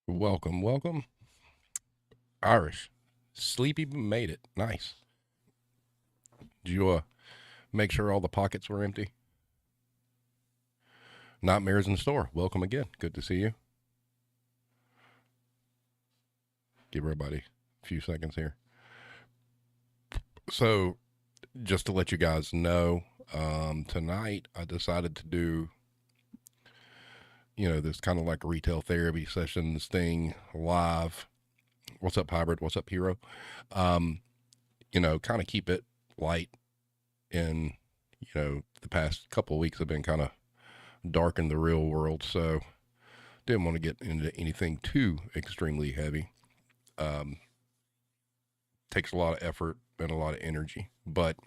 Welcome, welcome. Irish. Sleepy but made it. Nice. Did you make sure all the pockets were empty? Nightmares in the store. Welcome again. Good to see you. Give everybody a few seconds here. So, just to let you guys know, tonight I decided to do, this kind of like retail therapy sessions thing live. What's up, Hybrid? What's up, Hero? Um, kind of keep it light. And, the past couple of weeks have been kind of dark in the real world. So, didn't want to get into anything too extremely heavy. Um, Takes a lot of effort and a lot of energy. But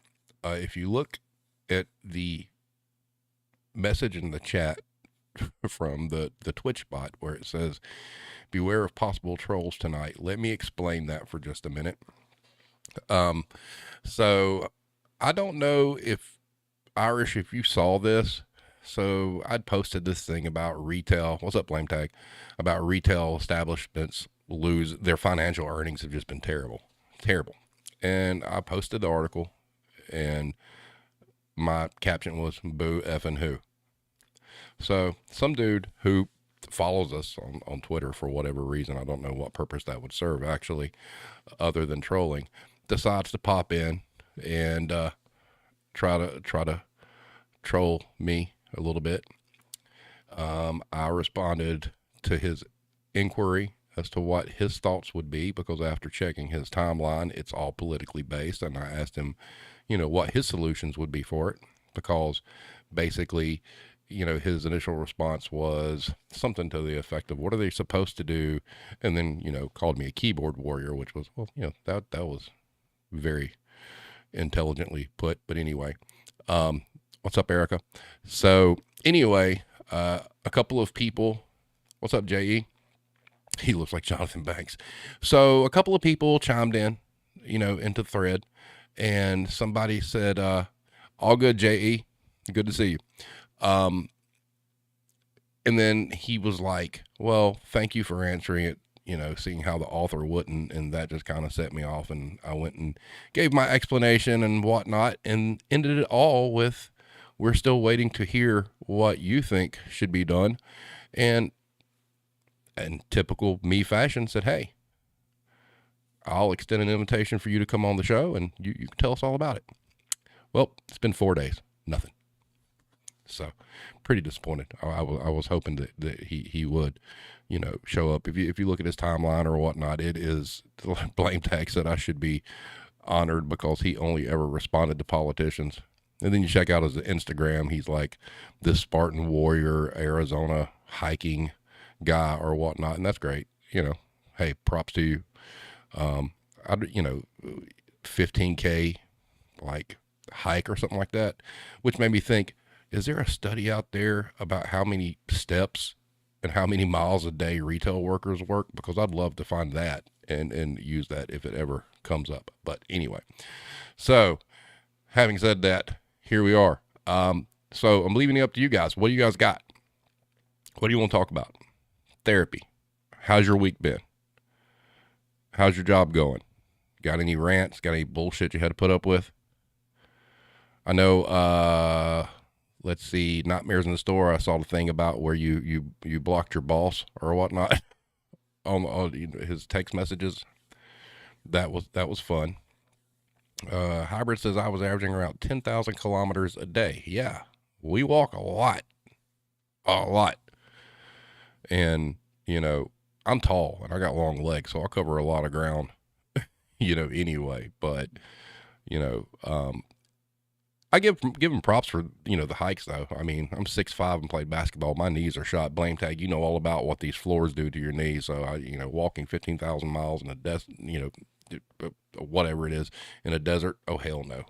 if you look at the message in the chat from the Twitch bot where it says, beware of possible trolls tonight, let me explain that for just a minute. So I don't know if Irish, if you saw this. So I'd posted this thing about retail. What's up, Blame Tag? About retail establishments lose their financial earnings have just been terrible, terrible. And I posted the article, and my caption was "Boo effing who." So some dude who follows us on Twitter for whatever reason, I don't know what purpose that would serve actually, other than trolling, decides to pop in and try to troll me a little bit. I responded to his inquiry as to what his thoughts would be because after checking his timeline, it's all politically based. And I asked him, what his solutions would be for it because basically, his initial response was something to the effect of, what are they supposed to do? And then, called me a keyboard warrior, which was, well, that was very intelligently put. But anyway, what's up, Erica? So anyway, a couple of people, what's up, JE? He looks like Jonathan Banks. So a couple of people chimed in, into the thread, and somebody said, all good, JE. Good to see you. And then he was like, well, thank you for answering it, seeing how the author wouldn't. And that just kind of set me off. And I went and gave my explanation and whatnot and ended it all with, we're still waiting to hear what you think should be done. And in typical me fashion, said, hey, I'll extend an invitation for you to come on the show and you can tell us all about it. Well, it's been 4 days, nothing. So pretty disappointed. I was hoping that he would, show up. If you look at his timeline or whatnot, it is Blame Tag said I should be honored because he only ever responded to politicians. And then you check out his Instagram. He's like this Spartan warrior, Arizona hiking guy or whatnot. And that's great. Hey, props to you. 15K like hike or something like that, which made me think, is there a study out there about how many steps and how many miles a day retail workers work? Because I'd love to find that and use that if it ever comes up. But anyway, so having said that, here we are. So I'm leaving it up to you guys. What do you guys got? What do you want to talk about? Therapy. How's your week been? How's your job going? Got any rants? Got any bullshit you had to put up with? I know, let's see, Nightmares in the Store. I saw the thing about where you blocked your boss or whatnot on his text messages. That was fun. Hybrid says I was averaging around 10,000 kilometers a day. Yeah, we walk a lot. And, I'm tall and I got long legs, so I'll cover a lot of ground, anyway. But, I give him props for, the hikes though. I mean, I'm 6'5" and played basketball. My knees are shot. Blame Tag, all about what these floors do to your knees. So I, walking 15,000 miles in a whatever it is in a desert. Oh, hell no.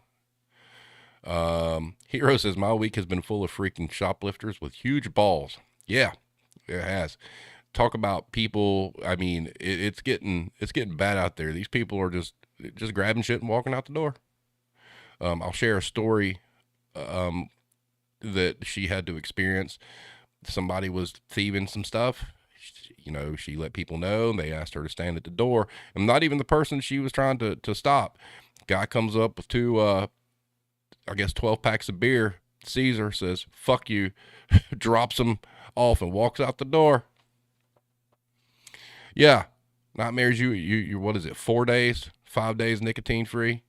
Hero says my week has been full of freaking shoplifters with huge balls. Yeah, it has. Talk about people. I mean, it's getting bad out there. These people are just grabbing shit and walking out the door. I'll share a story that she had to experience. Somebody was thieving some stuff. She let people know, and they asked her to stand at the door. And not even the person she was trying to stop. Guy comes up with two, I guess 12 packs of beer, sees her, says, "Fuck you," drops them off and walks out the door. Yeah. Nightmares, you what is it, 4 days, 5 days nicotine free?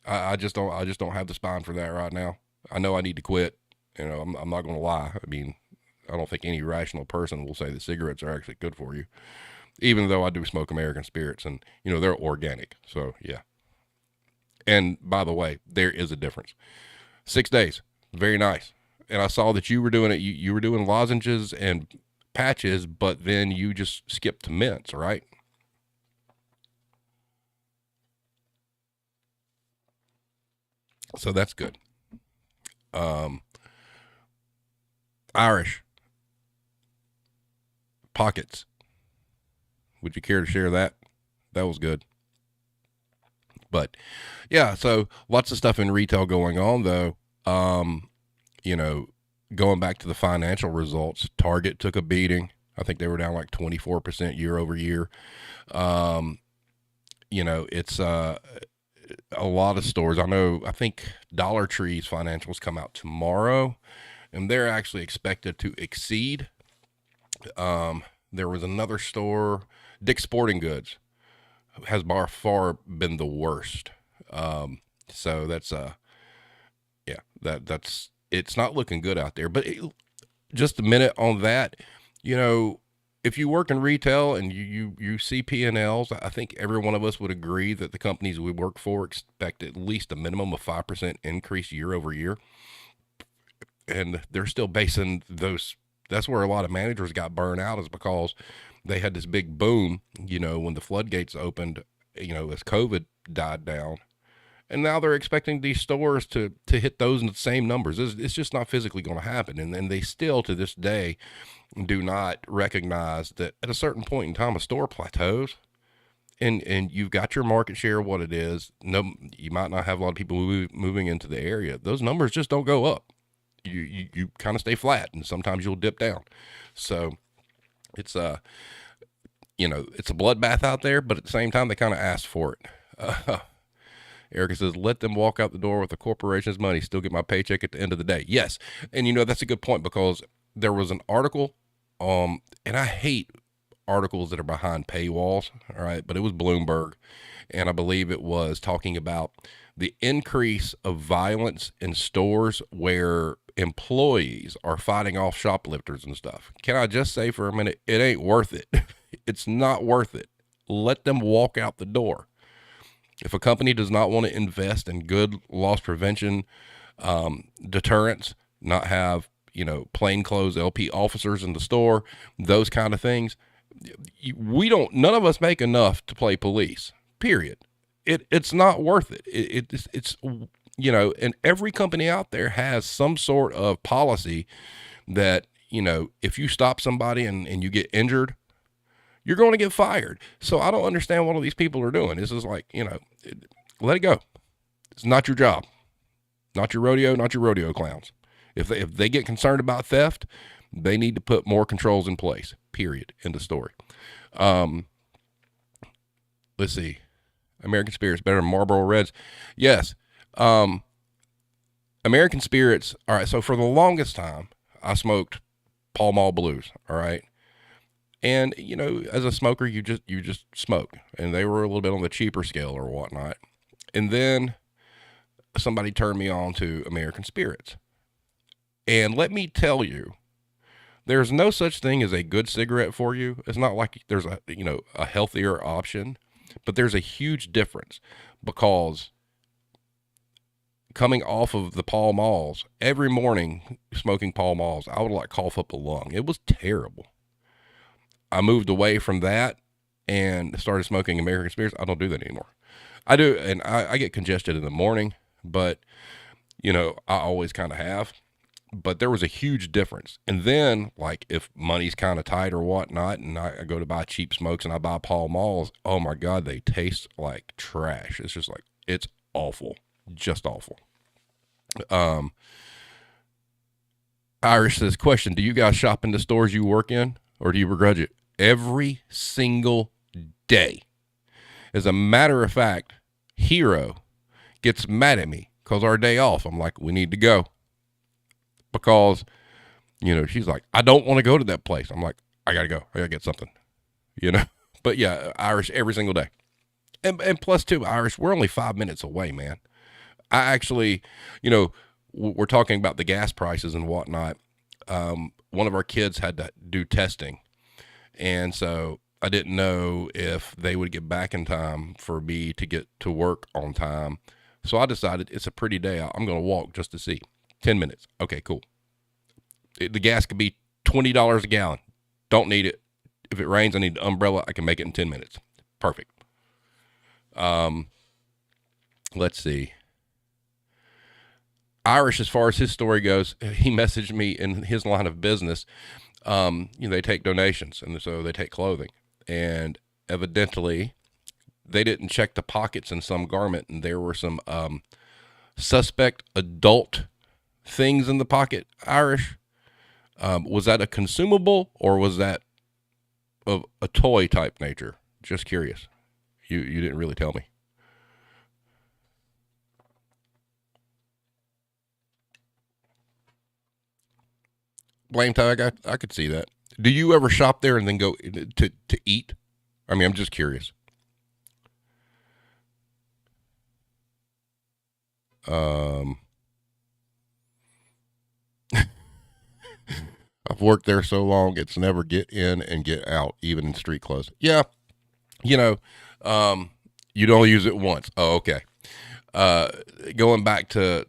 I just don't have the spine for that right now. I know I need to quit. I'm not going to lie. I mean, I don't think any rational person will say that cigarettes are actually good for you, even though I do smoke American Spirits, and they're organic. So yeah. And by the way, there is a difference. 6 days, very nice. And I saw that you were doing it. You were doing lozenges and patches, but then you just skipped to mints, right? So that's good. Um, Irish pockets. Would you care to share that? That was good. But yeah, so lots of stuff in retail going on though. You know, going back to the financial results, Target took a beating. I think they were down like 24% year over year. It's a lot of stores. I think Dollar Tree's financials come out tomorrow, and they're actually expected to exceed. There was another store, Dick's Sporting Goods, has by far been the worst. So that's yeah, that's it's not looking good out there. But just a minute on that, you know, if you work in retail and you see P&Ls, I think every one of us would agree that the companies we work for expect at least a minimum of 5% increase year over year. And they're still basing those. That's where a lot of managers got burned out, is because they had this big boom, when the floodgates opened, as COVID died down. And now they're expecting these stores to hit those same numbers. It's just not physically going to happen. And then they still, to this day, do not recognize that at a certain point in time, a store plateaus, and you've got your market share, what it is. No, you might not have a lot of people moving into the area. Those numbers just don't go up. You kind of stay flat, and sometimes you'll dip down. So it's it's a bloodbath out there, but at the same time, they kind of asked for it. Erica says, "Let them walk out the door with the corporation's money, still get my paycheck at the end of the day." Yes. And that's a good point, because there was an article, and I hate articles that are behind paywalls. All right. But it was Bloomberg. And I believe it was talking about the increase of violence in stores where employees are fighting off shoplifters and stuff. Can I just say for a minute, it ain't worth it. It's not worth it. Let them walk out the door. If a company does not want to invest in good loss prevention, deterrence, not have, plainclothes LP officers in the store, those kind of things, none of us make enough to play police, period. It's not worth it. It's and every company out there has some sort of policy that, if you stop somebody and you get injured, you're going to get fired. So I don't understand what all these people are doing. This is like, let it go. It's not your job, not your rodeo clowns. If they get concerned about theft, they need to put more controls in place, period. End of story. Let's see. American Spirits better than Marlboro Reds. Yes. American Spirits. All right. So for the longest time, I smoked Pall Mall Blues. All right. And, as a smoker, you just smoke, and they were a little bit on the cheaper scale or whatnot. And then somebody turned me on to American Spirits. And let me tell you, there's no such thing as a good cigarette for you. It's not like there's a healthier option, but there's a huge difference, because coming off of the Pall Malls, every morning smoking Pall Malls, I would like cough up a lung. It was terrible. I moved away from that and started smoking American Spirits. I don't do that anymore. I do, and I get congested in the morning, but, I always kind of have. But there was a huge difference. And then, like, if money's kind of tight or whatnot, and I go to buy cheap smokes and I buy Pall Malls, oh my God, they taste like trash. It's just like, it's awful. Just awful. Irish says, question, do you guys shop in the stores you work in, or do you begrudge it? every single day. As a matter of fact, Hero gets mad at me because our day off, I'm like, we need to go. Because, she's like, I don't want to go to that place. I'm like, I got to go. I got to get something, But yeah, Irish every single day. And plus, too, Irish, we're only 5 minutes away, man. I actually, we're talking about the gas prices and whatnot. One of our kids had to do testing. And so I didn't know if they would get back in time for me to get to work on time. So I decided it's a pretty day out. I'm going to walk just to see. 10 minutes. Okay, cool. The gas could be $20 a gallon. Don't need it. If it rains, I need an umbrella. I can make it in 10 minutes. Perfect. Let's see. Irish, as far as his story goes, he messaged me in his line of business. They take donations, and so they take clothing. And evidently, they didn't check the pockets in some garment, and there were some suspect adult things in the pocket. Irish, was that a consumable, or was that of a toy type nature? Just curious. You didn't really tell me. Blame tag, I could see that. Do you ever shop there and then go to eat? I mean, I'm just curious. I've worked there so long, it's never get in and get out, even in street clothes. Yeah, you know, you'd only use it once. Oh, okay. Uh, Going back to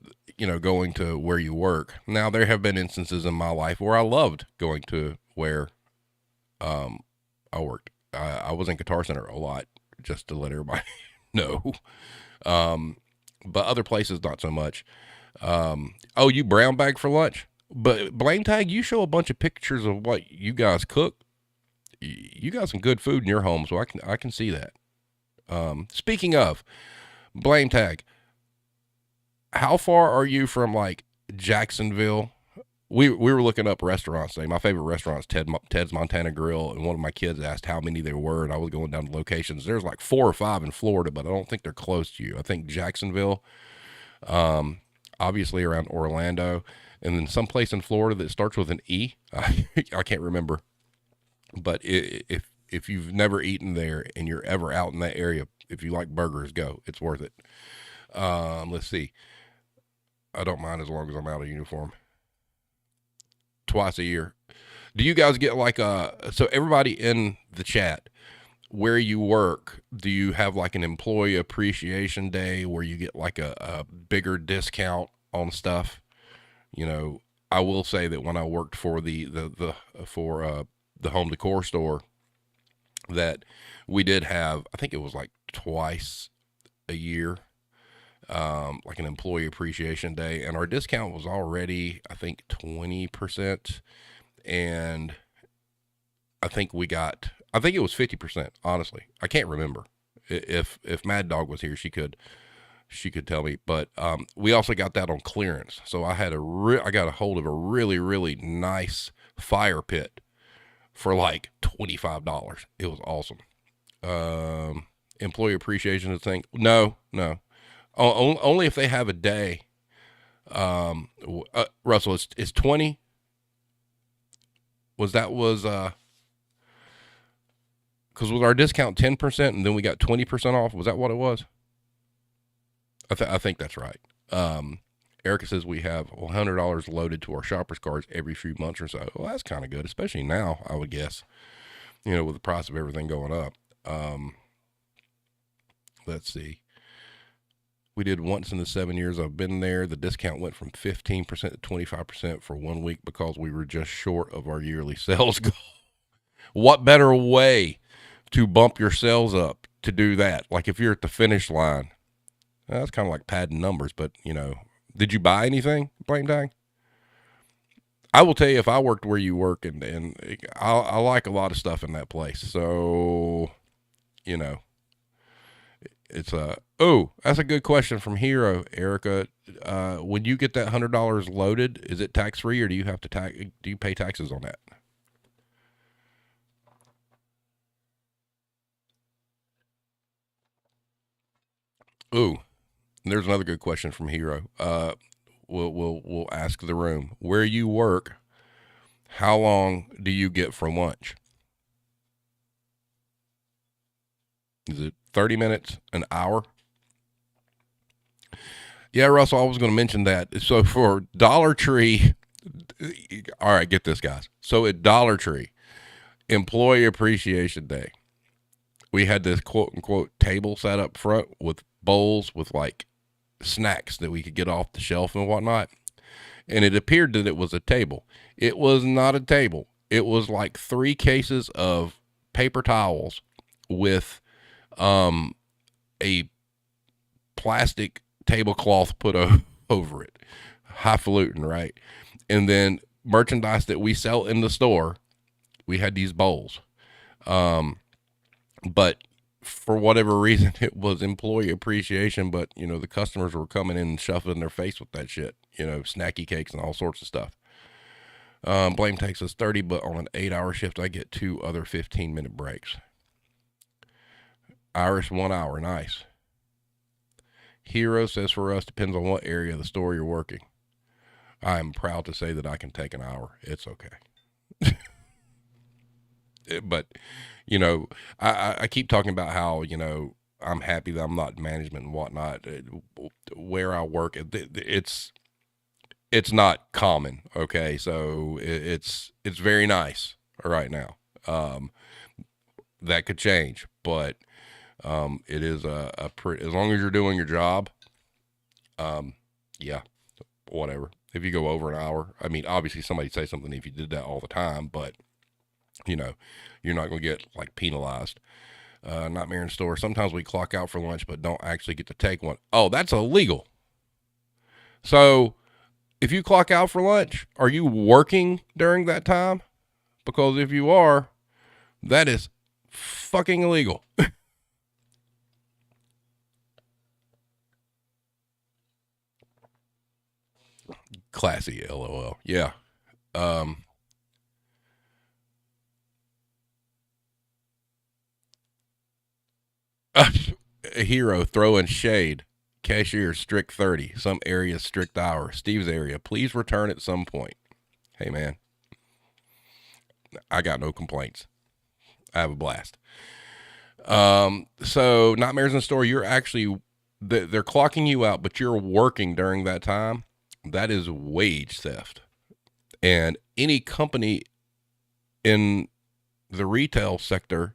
going to where you work. Now there have been instances in my life where I loved going to where I worked. I was in Guitar Center a lot, just to let everybody know. Um, but other places not so much. Oh, you brown bag for lunch? But blame tag, you show a bunch of pictures of what you guys cook. You got some good food in your home, so I can see that. Speaking of blame tag, how far are you from like Jacksonville? We were looking up restaurants today. My favorite restaurant is Ted's Montana Grill, and one of my kids asked how many there were, and I was going down the locations. There's like 4 or 5 in Florida, but I don't think they're close to you. I think Jacksonville, obviously around Orlando, and then someplace in Florida that starts with an E. I can't remember, but if you've never eaten there and you're ever out in that area, if you like burgers, go. It's worth it. Let's see. I don't mind as long as I'm out of uniform. Twice a year. Do you guys get like so everybody in the chat, where you work, do you have like an employee appreciation day where you get like a bigger discount on stuff? I will say that when I worked for the home decor store, that we did have, I think it was like twice a year, like an employee appreciation day, and our discount was already, I think, 20%, and I think it was 50%. Honestly, I can't remember. If Mad Dog was here, she could tell me. But we also got that on clearance, so I got a hold of a really really nice fire pit for like $25. It was awesome. Employee appreciation thing. No. Only if they have a day. Russell, it's 20. Because with our discount 10% and then we got 20% off. Was that what it was? I think that's right. Erica says we have $100 loaded to our shoppers cards every few months or so. Well, that's kind of good, especially now, I would guess, with the price of everything going up. Let's see. We did once in the 7 years I've been there. The discount went from 15% to 25% for 1 week because we were just short of our yearly sales goal. What better way to bump your sales up to do that? Like if you're at the finish line, that's kind of like padding numbers, but did you buy anything, Blame Tag? I will tell you, if I worked where you work, and I like a lot of stuff in that place. So, it's that's a good question from Hero, Erica. When you get that $100 loaded, is it tax free, or do you have to do you pay taxes on that? Ooh, there's another good question from Hero. We'll ask the room where you work. How long do you get for lunch? Is it 30 minutes, an hour? Yeah, Russell, I was going to mention that. So for Dollar Tree, all right, get this, guys. So at Dollar Tree, Employee Appreciation Day, we had this quote unquote table set up front with bowls with like snacks that we could get off the shelf and whatnot. And it appeared that it was a table. It was not a table. It was like 3 cases of paper towels with a plastic tablecloth put over it. Highfalutin, right? And then merchandise that we sell in the store, we had these bowls. But for whatever reason, it was employee appreciation. But the customers were coming in and shoving their face with that shit. Snacky cakes and all sorts of stuff. Blame takes us 30, but on an 8-hour shift, I get 2 other 15-minute breaks. Irish 1 hour, nice. Hero says for us, depends on what area of the store you're working. I am proud to say that I can take an hour. It's okay. But, I keep talking about how, I'm happy that I'm not in management and whatnot. Where I work, it's not common. Okay. So it's very nice right now. That could change, but it is a pretty, as long as you're doing your job, yeah, whatever. If you go over an hour, I mean, obviously somebody say something if you did that all the time, but you're not going to get like penalized. Nightmare in store. Sometimes we clock out for lunch, but don't actually get to take one. Oh, that's illegal. So if you clock out for lunch, are you working during that time? Because if you are, that is fucking illegal. Classy, LOL. Yeah. Um, a hero throwing shade. Cashier strict 30. Some areas strict hour. Steve's area. Please return at some point. Hey, man. I got no complaints. I have a blast. So Nightmares in the Store, you're actually, they're clocking you out, but you're working during that time. That is wage theft. And any company in the retail sector,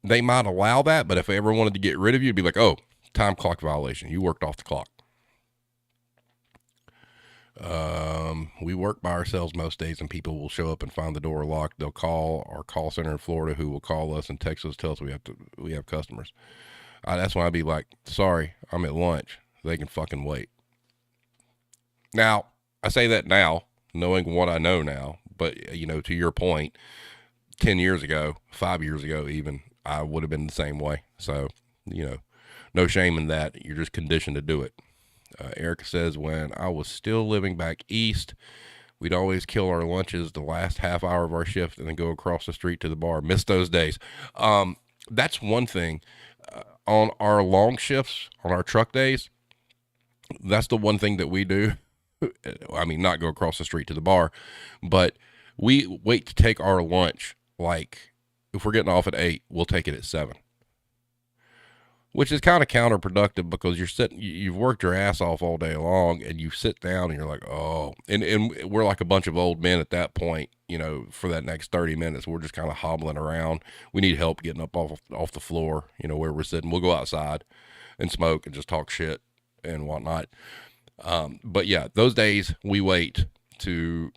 they might allow that, but if they ever wanted to get rid of you, it'd be like, oh, time clock violation. You worked off the clock. We work by ourselves most days, and people will show up and find the door locked. They'll call our call center in Florida, who will call us and text us, tell us we have customers. That's when I'd be like, sorry, I'm at lunch. They can fucking wait. Now, I say that now, knowing what I know now, but to your point, 10 years ago, 5 years ago, even, I would have been the same way. So, no shame in that. You're just conditioned to do it. Erica says, when I was still living back east, we'd always kill our lunches the last half hour of our shift and then go across the street to the bar. Miss those days. That's one thing. On our long shifts, on our truck days, that's the one thing that we do. I mean, not go across the street to the bar, but we wait to take our lunch. Like, if we're getting off at 8, we'll take it at 7. Which is kind of counterproductive because you've worked your ass off all day long, and you sit down and you're like, oh, and we're like a bunch of old men at that point, for that next 30 minutes, we're just kind of hobbling around. We need help getting up off the floor, where we're sitting. We'll go outside and smoke and just talk shit and whatnot. But yeah, those days we wait to,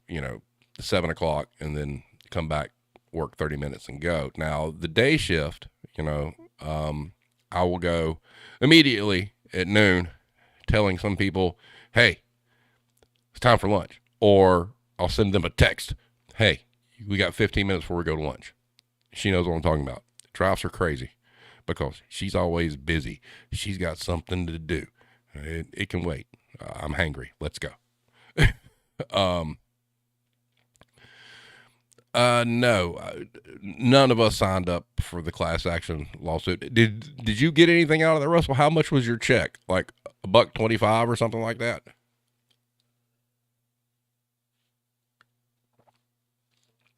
7 o'clock and then come back, work 30 minutes and go. Now the day shift, I will go immediately at noon telling some people, hey, it's time for lunch. Or I'll send them a text. Hey, we got 15 minutes before we go to lunch. She knows what I'm talking about. Drives her crazy because she's always busy. She's got something to do. It can wait. I'm hangry. Let's go. No, none of us signed up for the class action lawsuit. Did you get anything out of that, Russell? How much was your check? Like $1.25 or something like that?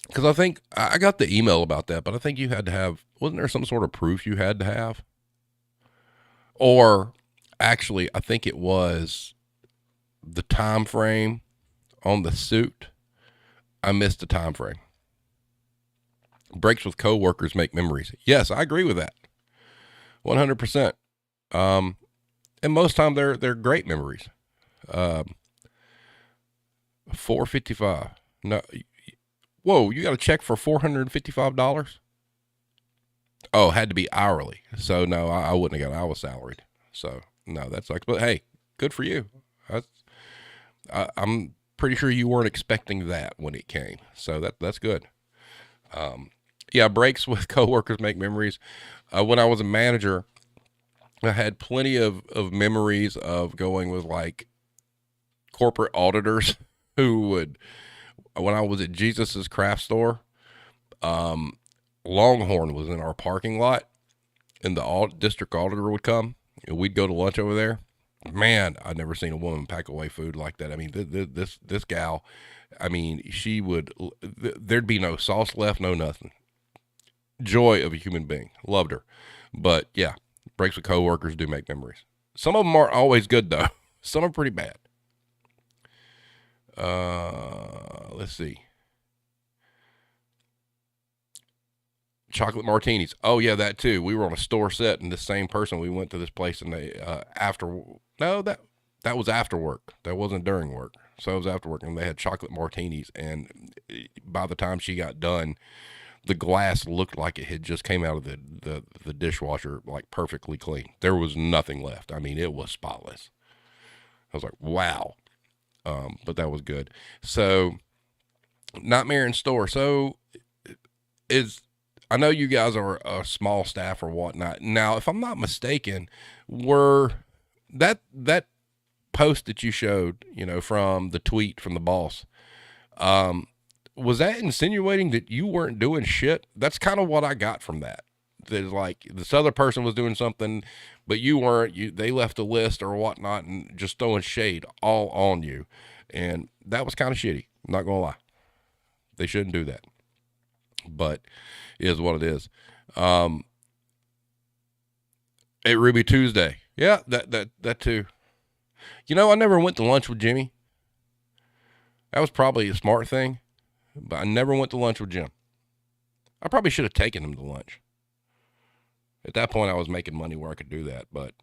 Because I think I got the email about that, but I think you had to have, wasn't there some sort of proof you had to have? Or actually, I think it was the time frame on the suit. I missed the time frame. Breaks with coworkers make memories. Yes, I agree with that. 100%. Um, and most time they're great memories. 455. No, whoa, you got a check for $455? Oh, had to be hourly. So no, I wouldn't have got. I was salaried. So no, that's like. But hey, good for you. I'm pretty sure you weren't expecting that when it came. So that's good. Yeah, breaks with coworkers make memories. When I was a manager, I had plenty of memories of going with like corporate auditors who would, when I was at Jesus's craft store, Longhorn was in our parking lot, and the district auditor would come, and we'd go to lunch over there. Man, I'd never seen a woman pack away food like that. I mean, this gal, I mean, she would. There'd be no sauce left, no nothing. Joy of a human being. Loved her, but yeah, breaks with coworkers do make memories. Some of them aren't always good though. Some are pretty bad. Let's see. Chocolate martinis. Oh yeah, that too. We were on a store set, and the same person. We went to this place, and they after no that was after work. That wasn't during work. So it was after work, and they had chocolate martinis. And by the time she got done, the glass looked like it had just came out of the dishwasher, like perfectly clean. There was nothing left. I mean, it was spotless. I was like, wow. But that was good. So, Nightmare in store. So, is I know you guys are a small staff or whatnot. Now, if I'm not mistaken, were that post that you showed, from the tweet from the boss, was that insinuating that you weren't doing shit? That's kind of what I got from that. That like this other person was doing something, but you weren't. They left a list or whatnot, and just throwing shade all on you, and that was kind of shitty. I'm not gonna lie, they shouldn't do that, but it is what it is. Um, at Ruby Tuesday, yeah, that too. I never went to lunch with Jimmy. That was probably a smart thing, but I never went to lunch with Jim. I probably should have taken him to lunch. At that point, I was making money where I could do that, but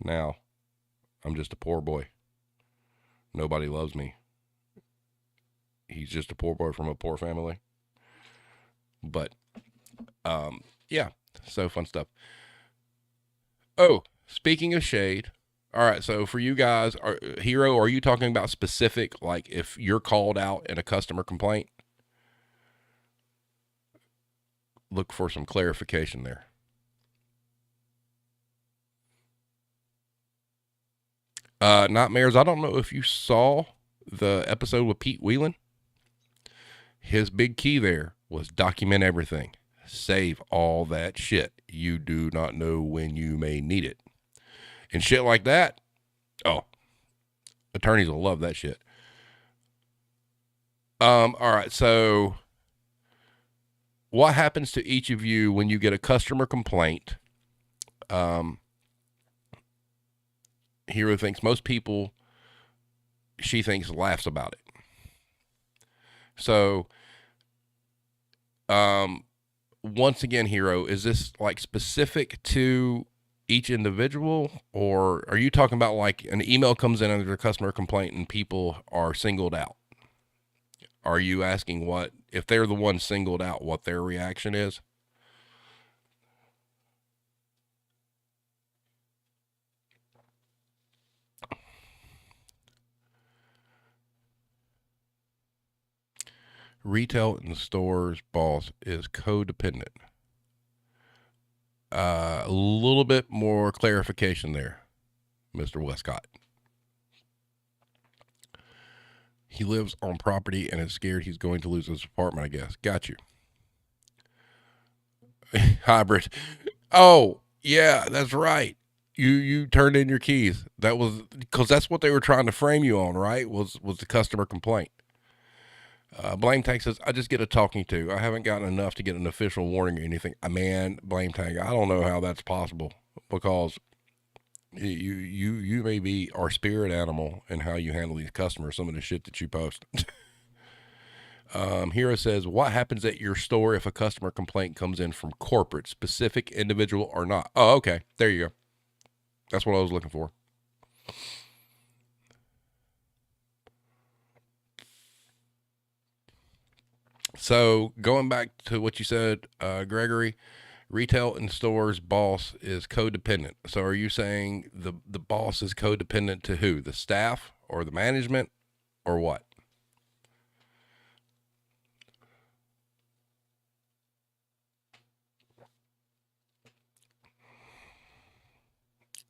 now I'm just a poor boy. Nobody loves me. He's just a poor boy from a poor family. But yeah, so fun stuff. Oh, speaking of shade, all right. So for you guys, Hero, are you talking about specific, like if you're called out in a customer complaint? Look for some clarification there. Nightmares. I don't know if you saw the episode with Pete Whelan. His big key there was document everything. Save all that shit. You do not know when you may need it. And shit like that. Oh, attorneys will love that shit. All right. So what happens to each of you when you get a customer complaint? Hero thinks she thinks laughs about it. So, once again, Hero, is this like specific to each individual, or are you talking about like an email comes in under a customer complaint and people are singled out? Are you asking what, if they're the one singled out, what their reaction is? Retail and stores boss is codependent. A little bit more clarification there, Mr. Westcott. He lives on property and is scared he's going to lose his apartment, I guess. Got you. Hybrid. Oh, yeah, that's right. You turned in your keys. That was because that's what they were trying to frame you on, right? Was the customer complaint. Blame Tag says, I just get a talking to. I haven't gotten enough to get an official warning or anything. Man, Blame Tag, I don't know how that's possible because you may be our spirit animal in how you handle these customers, some of the shit that you post. Hero says, what happens at your store if a customer complaint comes in from corporate, specific individual or not? Oh, okay. There you go. That's what I was looking for. So going back to what you said, Gregory, retail and stores boss is codependent. So are you saying the boss is codependent to who? The staff or the management or what?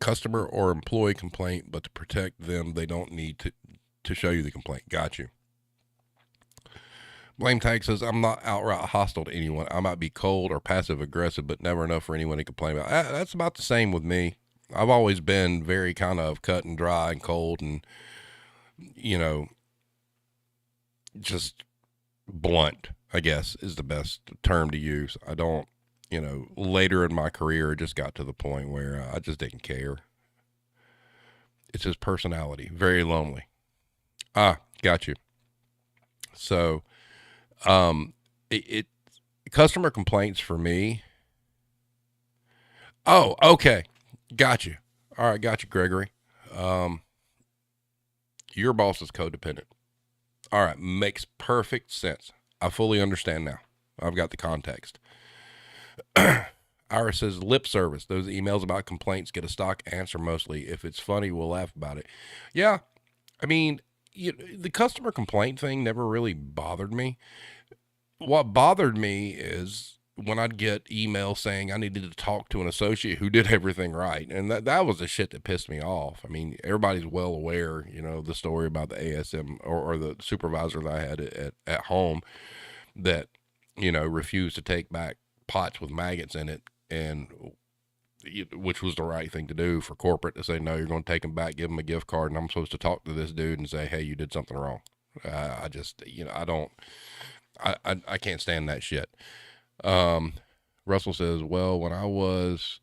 Customer or employee complaint, but to protect them, they don't need to show you the complaint. Got you. Blame Tag says, I'm not outright hostile to anyone. I might be cold or passive aggressive, but never enough for anyone to complain about. That's about the same with me. I've always been very kind of cut and dry and cold and, you know, just blunt, I guess, is the best term to use. I don't, later in my career, it just got to the point where I just didn't care. It's his personality. Very lonely. Got you. So, it customer complaints for me. Oh, okay. Got you. All right. Got you, Gregory. Your boss is codependent. All right. Makes perfect sense. I fully understand now. I've got the context. Ira says lip service. Those emails about complaints get a stock answer mostly. If it's funny, we'll laugh about it. Yeah. I mean, the customer complaint thing never really bothered me. What bothered me is when I'd get emails saying I needed to talk to an associate who did everything right. And that was the shit that pissed me off. I mean, everybody's well aware, the story about the ASM or the supervisor that I had at home that, refused to take back pots with maggots in it, and which was the right thing to do for corporate, to say, no, you're going to take them back, give them a gift card, and I'm supposed to talk to this dude and say, hey, you did something wrong. I just, I can't stand that shit. Russell says, well, when I was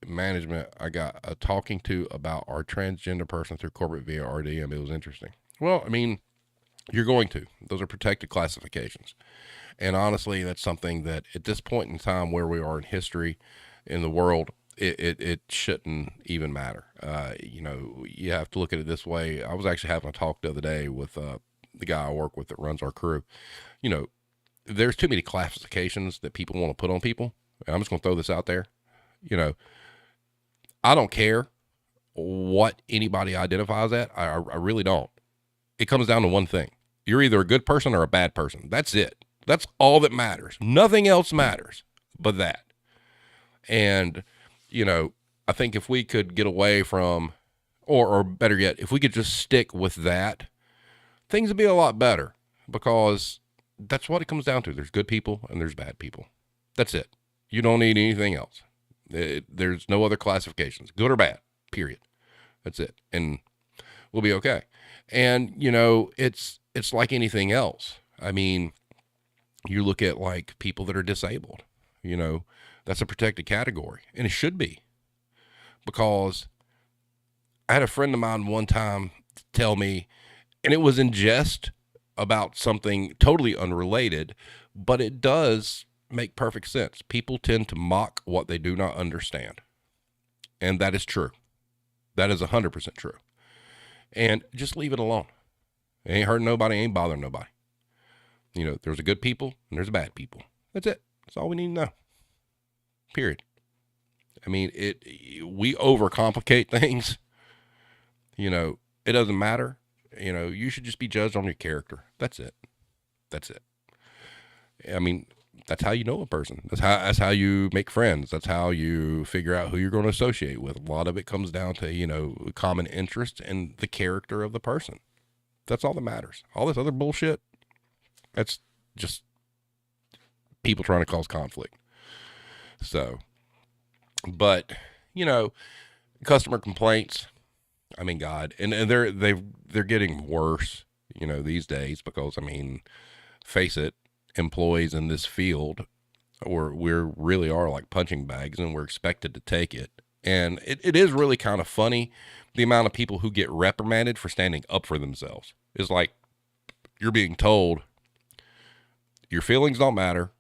management, I got a talking to about our transgender person through corporate via RDM. It was interesting. Well, I mean, you're going to. Those are protected classifications. And honestly, that's something that at this point in time where we are in history, in the world, it shouldn't even matter. You have to look at it this way. I was actually having a talk the other day with the guy I work with that runs our crew. There's too many classifications that people want to put on people. I'm just going to throw this out there. I don't care what anybody identifies at. I really don't. It comes down to one thing. You're either a good person or a bad person. That's it. That's all that matters. Nothing else matters but that. And, I think if we could get away from, or better yet, if we could just stick with that, things would be a lot better, because that's what it comes down to. There's good people and there's bad people. That's it. You don't need anything else. There's no other classifications, good or bad, period. That's it. And we'll be okay. And, it's like anything else. I mean, you look at like people that are disabled, that's a protected category, and it should be, because I had a friend of mine one time tell me, and it was in jest about something totally unrelated, but it does make perfect sense. People tend to mock what they do not understand. And that is true. That is 100% true. And just leave it alone. It ain't hurting nobody, ain't bothering nobody. There's a good people and there's bad people. That's it. That's all we need to know. Period. I mean, we overcomplicate things. It doesn't matter. You should just be judged on your character. That's it. That's it. I mean, that's how you know a person. That's how you make friends. That's how you figure out who you're going to associate with. A lot of it comes down to, common interest and the character of the person. That's all that matters. All this other bullshit, that's just people trying to cause conflict. So, but customer complaints. I mean, God, and they're getting worse, these days because face it, employees in this field, or we really are like punching bags, and we're expected to take it. And it is really kind of funny the amount of people who get reprimanded for standing up for themselves. It's like you're being told your feelings don't matter.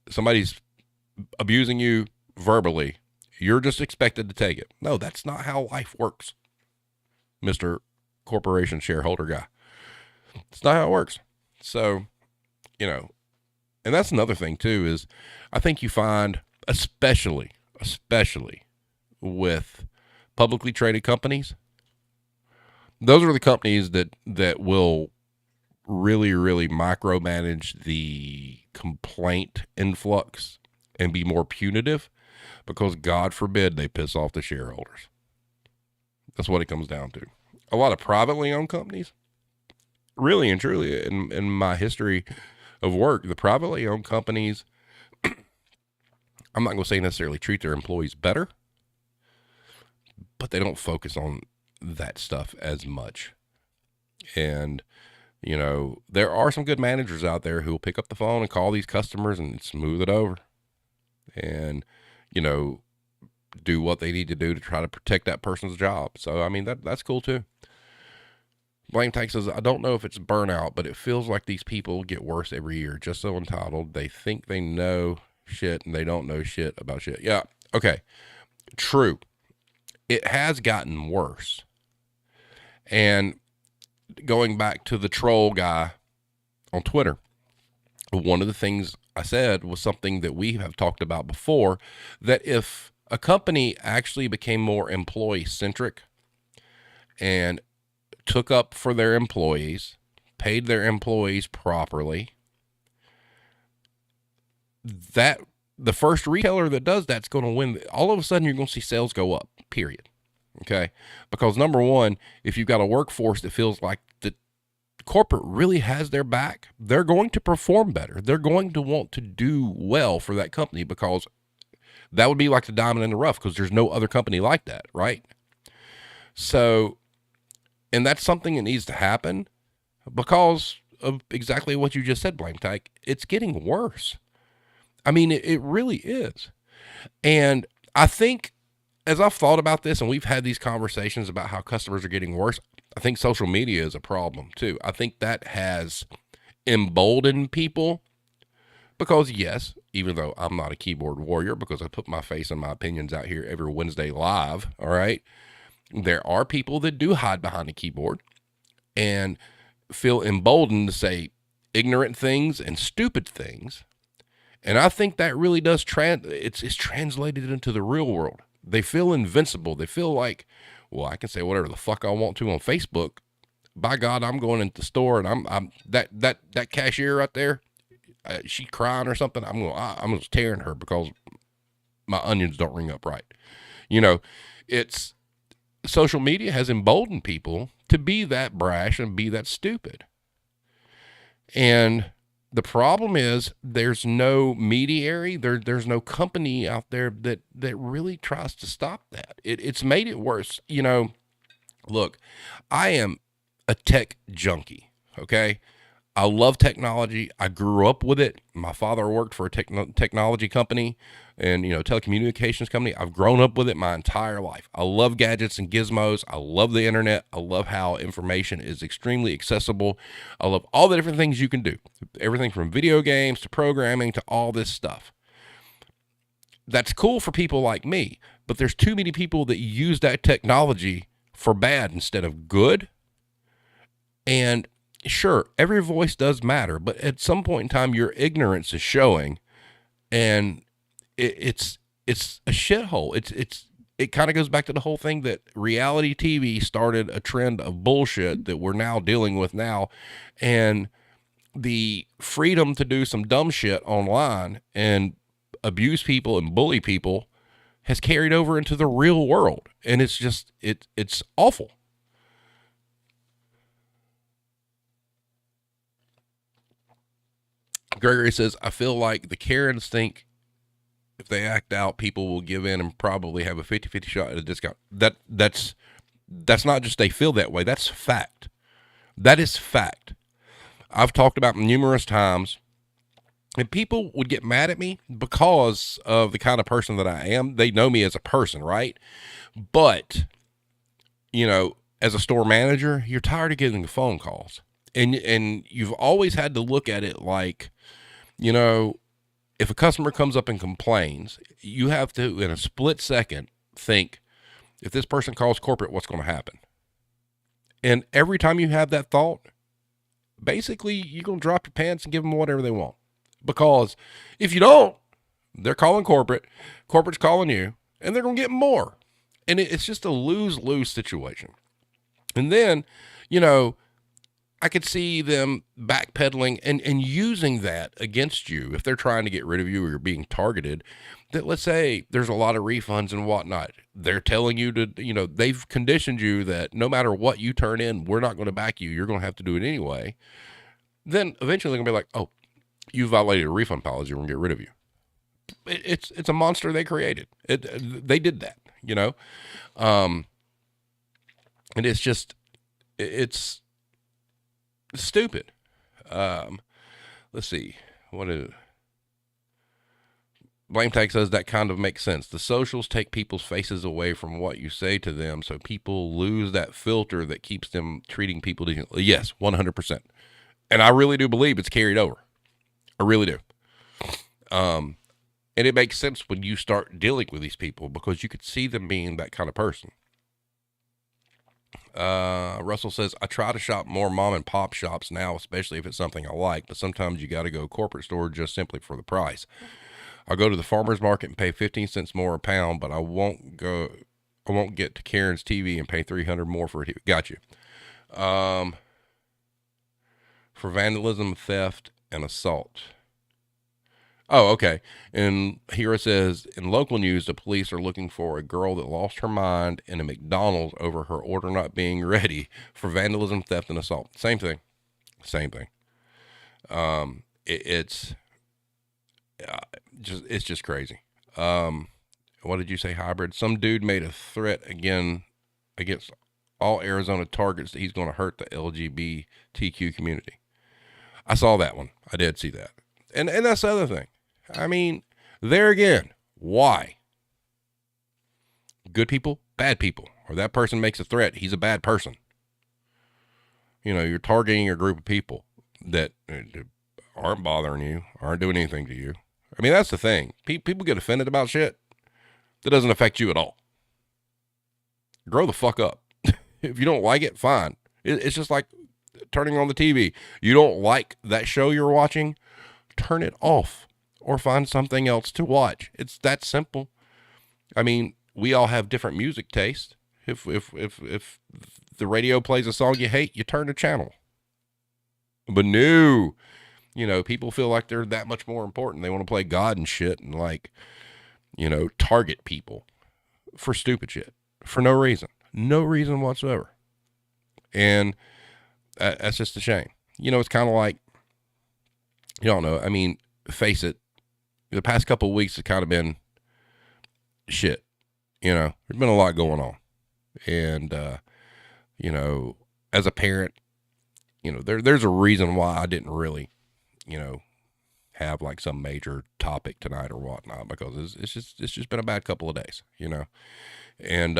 Somebody's abusing you verbally. You're just expected to take it. No, that's not how life works, Mr. Corporation shareholder guy. It's not how it works. So, and that's another thing too, is I think you find, especially with publicly traded companies, those are the companies that will really, really micromanage the complaint influx and be more punitive, because God forbid they piss off the shareholders. That's what it comes down to. A lot of privately owned companies, really and truly, in my history of work, the privately owned companies, I'm not going to say necessarily treat their employees better, but they don't focus on that stuff as much. And, there are some good managers out there who will pick up the phone and call these customers and smooth it over. And, do what they need to do to try to protect that person's job. So, that's cool too. Blame Tank says, I don't know if it's burnout, but it feels like these people get worse every year. Just so entitled. They think they know shit and they don't know shit about shit. Yeah. Okay. True. It has gotten worse. And going back to the troll guy on Twitter, one of the things I said was something that we have talked about before, that if a company actually became more employee centric and took up for their employees, paid their employees properly, that the first retailer that does that's going to win. All of a sudden, you're going to see sales go up, period. Okay. Because number one, if you've got a workforce that feels like the corporate really has their back, they're going to perform better. They're going to want to do well for that company, because that would be like the diamond in the rough, because there's no other company like that, right? So, and that's something that needs to happen because of exactly what you just said, Blame Tyke. It's getting worse. It really is. And I think, as I've thought about this, and we've had these conversations about how customers are getting worse, I think social media is a problem too. I think that has emboldened people, because yes, even though I'm not a keyboard warrior, because I put my face and my opinions out here every Wednesday live, all right, there are people that do hide behind a keyboard and feel emboldened to say ignorant things and stupid things. And I think that really does it's translated into the real world. They feel invincible. They feel like, well, I can say whatever the fuck I want to on Facebook. By God, I'm going into the store and I'm that cashier right there, she crying or something, I'm just tearing her because my onions don't ring up right. It's social media has emboldened people to be that brash and be that stupid. And the problem is there's no mediary, there's no company out there that really tries to stop that. It's made it worse. Look, I am a tech junkie, okay? I love technology. I grew up with it. My father worked for a technology company and, telecommunications company. I've grown up with it my entire life. I love gadgets and gizmos. I love the internet. I love how information is extremely accessible. I love all the different things you can do. Everything from video games to programming to all this stuff. That's cool for people like me, but there's too many people that use that technology for bad instead of good. And sure, every voice does matter, but at some point in time, your ignorance is showing, and it's a shithole. It kind of goes back to the whole thing that reality TV started a trend of bullshit that we're now dealing with now, and the freedom to do some dumb shit online and abuse people and bully people has carried over into the real world, and it's just it's awful. Gregory says, I feel like the Karens think if they act out, people will give in and probably have a 50-50 shot at a discount. That's not just they feel that way. That's fact. That is fact. I've talked about numerous times, and people would get mad at me because of the kind of person that I am. They know me as a person, right? But, as a store manager, you're tired of getting the phone calls. And you've always had to look at it like, if a customer comes up and complains, you have to, in a split second, think, if this person calls corporate, what's going to happen? And every time you have that thought, basically, you're going to drop your pants and give them whatever they want. Because if you don't, they're calling corporate's calling you, and they're going to get more. And it's just a lose-lose situation. And then, I could see them backpedaling and using that against you if they're trying to get rid of you or you're being targeted. That, let's say there's a lot of refunds and whatnot. They're telling you to, they've conditioned you that no matter what you turn in, we're not going to back you. You're going to have to do it anyway. Then eventually they're going to be like, oh, you violated a refund policy. We're going to get rid of you. It's a monster they created. They did that, and it's just, it's stupid. Let's see. Blame Tag says that kind of makes sense. The socials take people's faces away from what you say to them, so people lose that filter that keeps them treating people decently. Yes, 100%. And I really do believe it's carried over. I really do. And it makes sense when you start dealing with these people because you could see them being that kind of person. Russell says, I try to shop more mom and pop shops now, especially if it's something I like, but sometimes you got to go corporate store just simply for the price. I'll go to the farmer's market and pay 15 cents more a pound, but I won't get to Karen's TV and pay $300 more for it. Got you. For vandalism, theft, and assault. Oh, okay. And here it says, in local news, the police are looking for a girl that lost her mind in a McDonald's over her order not being ready for vandalism, theft, and assault. Same thing. It's just crazy. What did you say, hybrid? Some dude made a threat again against all Arizona targets that he's going to hurt the LGBTQ community. I saw that one. I did see that. And that's the other thing. I mean, there again, why? Good people, bad people. Or that person makes a threat, he's a bad person. You're targeting a group of people that aren't bothering you, aren't doing anything to you. I mean, that's the thing. People get offended about shit that doesn't affect you at all. Grow the fuck up. If you don't like it, fine. It's just like turning on the TV. You don't like that show you're watching, turn it off or find something else to watch. It's that simple. I mean, we all have different music tastes. If the radio plays a song you hate, you turn the channel. But no, people feel like they're that much more important. They want to play God and shit and target people for stupid shit for no reason whatsoever. And that's just a shame. It's kind of like, you don't know. I mean, face it, the past couple of weeks have kind of been shit. There's been a lot going on. And, as a parent, there's a reason why I didn't really, have like some major topic tonight or whatnot, because it's just been a bad couple of days, and,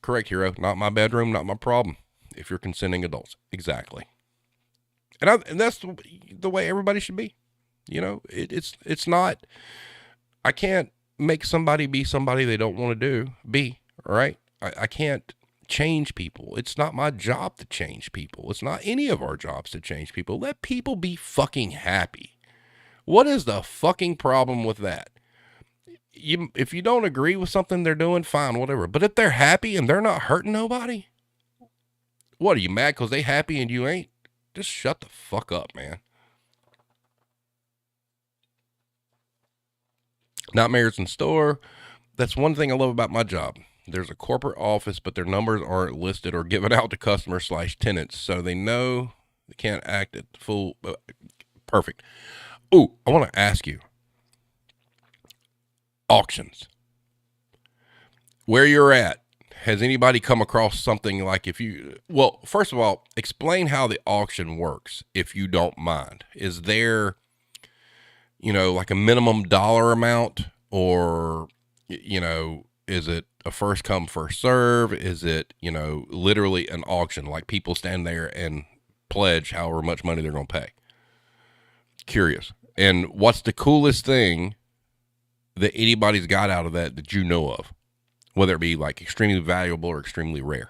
correct, hero, not my bedroom, not my problem. If you're consenting adults. Exactly. And that's the way everybody should be. It's not, I can't make somebody be somebody they don't want to be, all right? I can't change people. It's not my job to change people. It's not any of our jobs to change people. Let people be fucking happy. What is the fucking problem with that? If you don't agree with something they're doing, fine, whatever. But if they're happy and they're not hurting nobody, what, are you mad because they happy and you ain't? Just shut the fuck up, man. Nightmares in store. That's one thing I love about my job. There's a corporate office, but their numbers aren't listed or given out to customers/tenants, so they know They can't act at full. Perfect. Ooh, I want to ask you, auctions. Where you're at, has anybody come across something like well, first of all, explain how the auction works, if you don't mind. Is there, like a minimum dollar amount, or, is it a first come, first serve? Is it, literally an auction, like people stand there and pledge however much money they're going to pay? Curious. And what's the coolest thing that anybody's got out of that you know of? Whether it be like extremely valuable or extremely rare.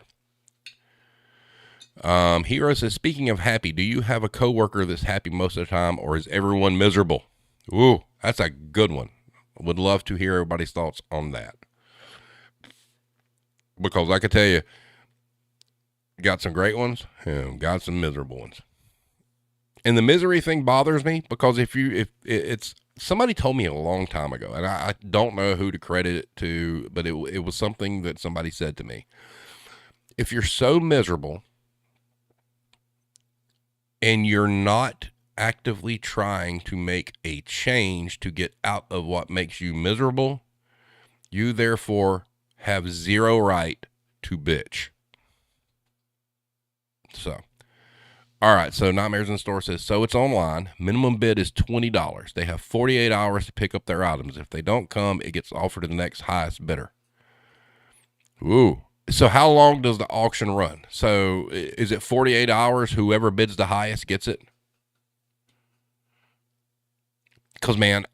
Hero says, speaking of happy, do you have a coworker that's happy most of the time, or is everyone miserable? Ooh, that's a good one. Would love to hear everybody's thoughts on that. Because I can tell you, got some great ones and got some miserable ones. And the misery thing bothers me because if it's somebody told me a long time ago, and I don't know who to credit it to, but it was something that somebody said to me. If you're so miserable and you're not actively trying to make a change to get out of what makes you miserable, you therefore have zero right to bitch. So, all right. So Nightmares in the Store says, so it's online. Minimum bid is $20. They have 48 hours to pick up their items. If they don't come, it gets offered to the next highest bidder. Ooh. So how long does the auction run? So is it 48 hours? Whoever bids the highest gets it? Because, man,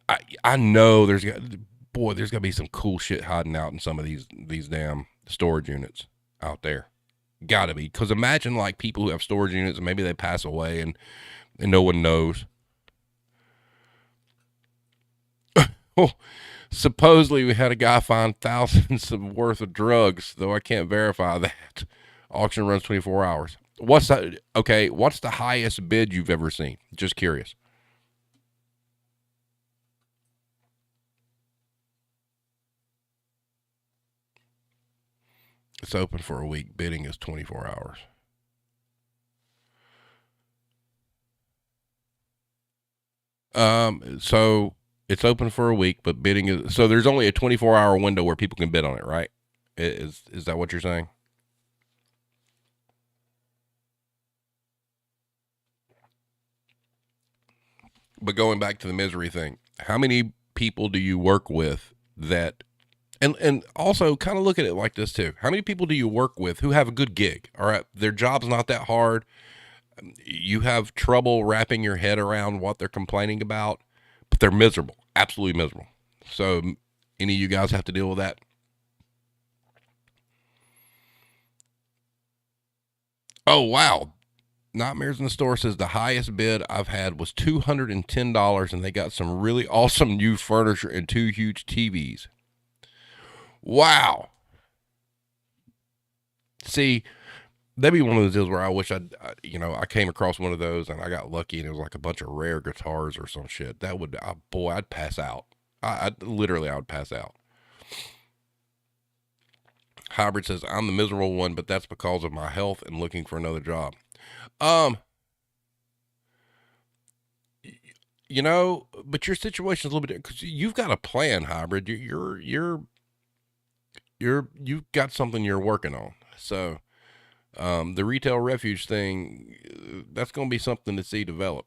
I know there's got to be some cool shit hiding out in some of these damn storage units out there. Got to be. Because imagine, like, people who have storage units and maybe they pass away and no one knows. Oh, supposedly we had a guy find thousands of worth of drugs, though I can't verify that. Auction runs 24 hours. What's the highest bid you've ever seen? Just curious. It's open for a week. Bidding is 24 hours. So it's open for a week, but bidding is, so there's only a 24-hour window where people can bid on it, right? Is that what you're saying? But going back to the misery thing, how many people do you work with that, and also kind of look at it like this too. How many people do you work with who have a good gig? All right. Their job's not that hard. You have trouble wrapping your head around what they're complaining about, but they're miserable, absolutely miserable. So any of you guys have to deal with that? Oh, wow. Nightmares in the Store says the highest bid I've had was $210, and they got some really awesome new furniture and 2 huge TVs. Wow. See, that'd be one of those deals where I wish I came across one of those and I got lucky and it was like a bunch of rare guitars or some shit. That would, boy, I'd pass out. I would pass out. Hybrid says, I'm the miserable one, but that's because of my health and looking for another job. Um, but your situation is a little bit different because you've got a plan, Hybrid. You've got something you're working on. So, the retail refuge thing, that's going to be something to see develop.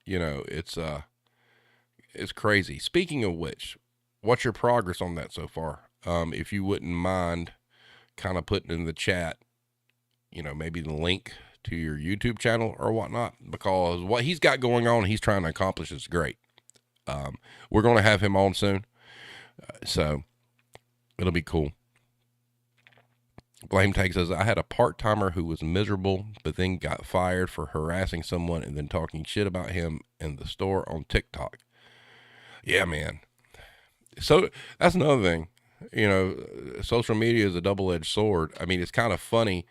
It's crazy. Speaking of which, what's your progress on that so far? If you wouldn't mind kind of putting in the chat, maybe the link to your YouTube channel or whatnot, because what he's got going on, he's trying to accomplish is great. We're going to have him on soon. So it'll be cool. Blame Tag says, I had a part-timer who was miserable, but then got fired for harassing someone and then talking shit about him in the store on TikTok. Yeah, man. So that's another thing. Social media is a double-edged sword. I mean, it's kind of funny.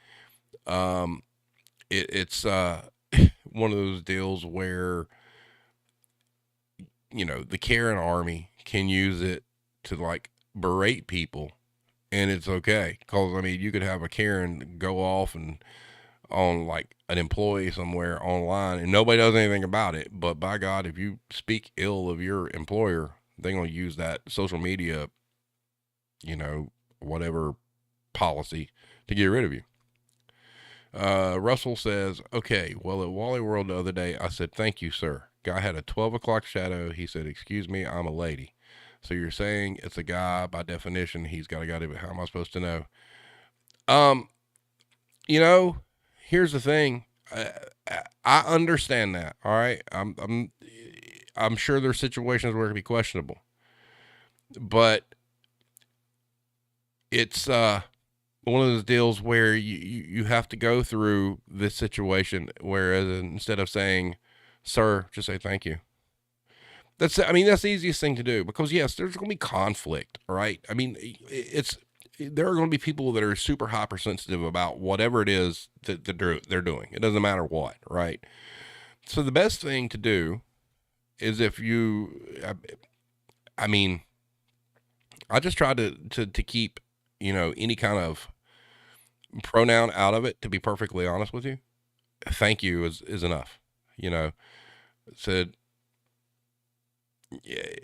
It's one of those deals where, the Karen army can use it to like berate people, and it's okay. Because, I mean, you could have a Karen go off and on like an employee somewhere online and nobody does anything about it. But by God, if you speak ill of your employer, they're going to use that social media, whatever policy to get rid of you. Russell says, okay, well, at Wally World the other day, I said, thank you, sir. Guy had a 12 o'clock shadow. He said, excuse me, I'm a lady. So you're saying it's a guy by definition. He's got a guy. How am I supposed to know? Here's the thing. I understand that. All right. I'm sure there's situations where it can be questionable, but it's, one of those deals where you have to go through this situation, whereas instead of saying, sir, just say thank you. That's the easiest thing to do, because yes, there's going to be conflict, right? There are going to be people that are super hypersensitive about whatever it is that they're doing. It doesn't matter what, right? So the best thing to do is I just try to keep, any kind of pronoun out of it, to be perfectly honest with you. Thank you is enough, said,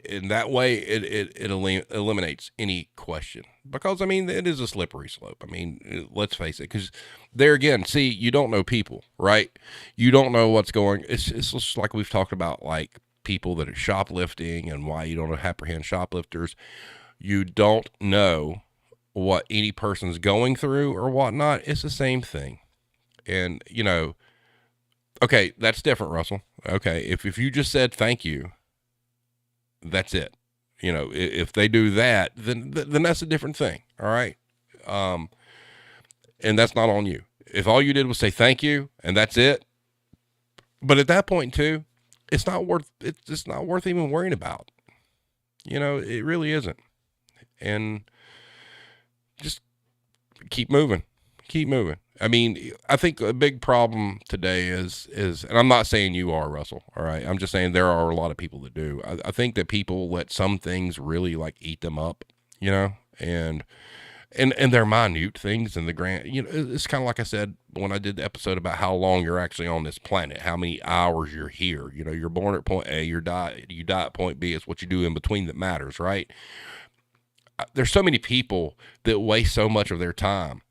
in that way, it eliminates any question, because it is a slippery slope. Let's face it, because there again, see, you don't know people, right? You don't know what's going. It's just like we've talked about, like people that are shoplifting and why you don't apprehend shoplifters. You don't know what any person's going through or whatnot. It's the same thing. And, okay, that's different, Russell. Okay. If you just said thank you, that's it. If they do that, then that's a different thing. All right. And that's not on you. If all you did was say thank you and that's it. But at that point too, it's not worth even worrying about. It really isn't. And just keep moving. I think a big problem today is, and I'm not saying you are, Russell. All right. I'm just saying there are a lot of people that do. I think that people let some things really like eat them up, and they're minute things in the grand, it's kind of like I said when I did the episode about how long you're actually on this planet, how many hours you're here. You're born at point A, you die at point B. It's what you do in between that matters, right? There's so many people that waste so much of their time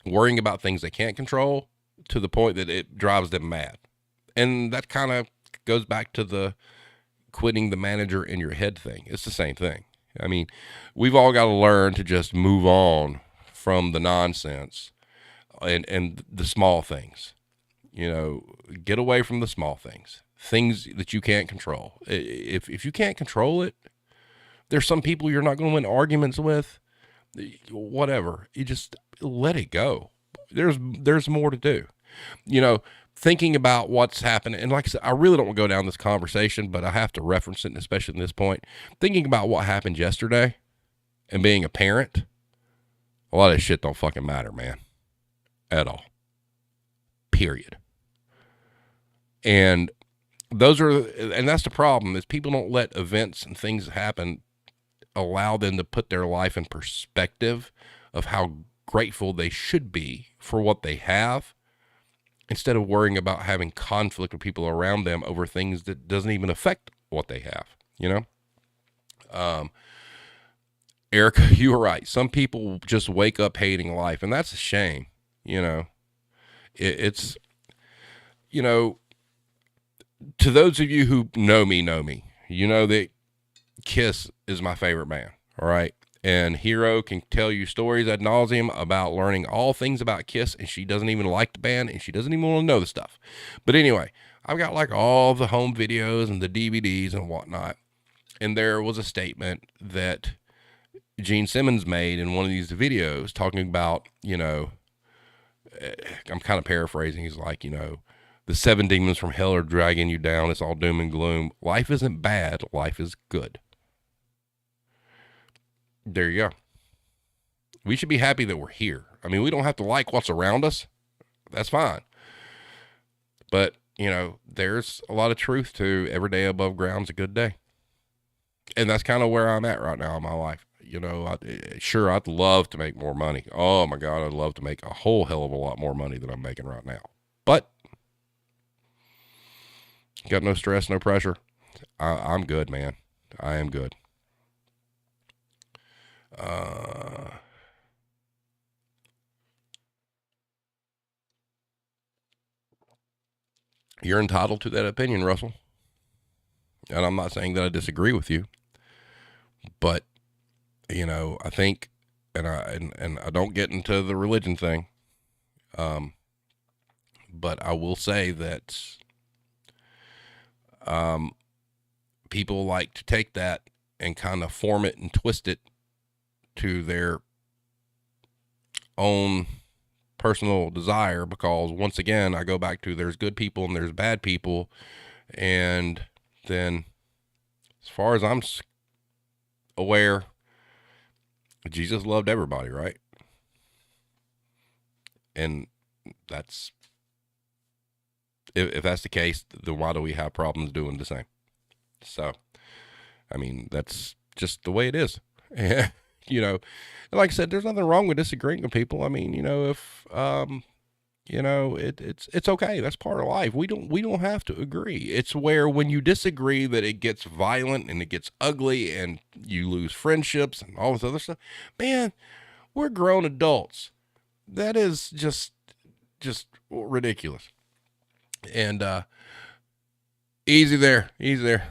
worrying about things they can't control, to the point that it drives them mad. And that kind of goes back to the quitting the manager in your head thing. It's the same thing. We've all got to learn to just move on from the nonsense and the small things. Get away from the small things that you can't control. If you can't control it, there's some people you're not going to win arguments with, whatever. You just let it go. There's more to do. Thinking about what's happened. And like I said, I really don't want to go down this conversation, but I have to reference it, especially at this point. Thinking about what happened yesterday and being a parent, a lot of shit don't fucking matter, man. At all. Period. And that's the problem, is people don't let events and things happen allow them to put their life in perspective of how grateful they should be for what they have, instead of worrying about having conflict with people around them over things that doesn't even affect what they have, Erica, you were right. Some people just wake up hating life, and that's a shame. It's to those of you who know me, that Kiss is my favorite band. All right. And Hero can tell you stories ad nauseum about learning all things about Kiss, and she doesn't even like the band, and she doesn't even want to know the stuff. But anyway, I've got like all the home videos and the DVDs and whatnot. And there was a statement that Gene Simmons made in one of these videos talking about, I'm kind of paraphrasing. He's like, the 7 demons from hell are dragging you down. It's all doom and gloom. Life isn't bad. Life is good. There you go. We should be happy that we're here. We don't have to like what's around us. That's fine. But, there's a lot of truth to every day above ground's a good day. And that's kind of where I'm at right now in my life. Sure, I'd love to make more money. Oh my God, I'd love to make a whole hell of a lot more money than I'm making right now. But got no stress, no pressure. I'm good, man. I am good. You're entitled to that opinion, Russell. And I'm not saying that I disagree with you, but I think, and I don't get into the religion thing, but I will say that people like to take that and kind of form it and twist it to their own personal desire, because once again, I go back to there's good people and there's bad people. And then as far as I'm aware, Jesus loved everybody, right? And that's, if that's the case, then why do we have problems doing the same? So, I mean, that's just the way it is. Like I said, there's nothing wrong with disagreeing with people. I mean, if, it's okay. That's part of life. We don't have to agree. It's where when you disagree that it gets violent and it gets ugly and you lose friendships and all this other stuff. Man, we're grown adults. That is just ridiculous. And, easy there.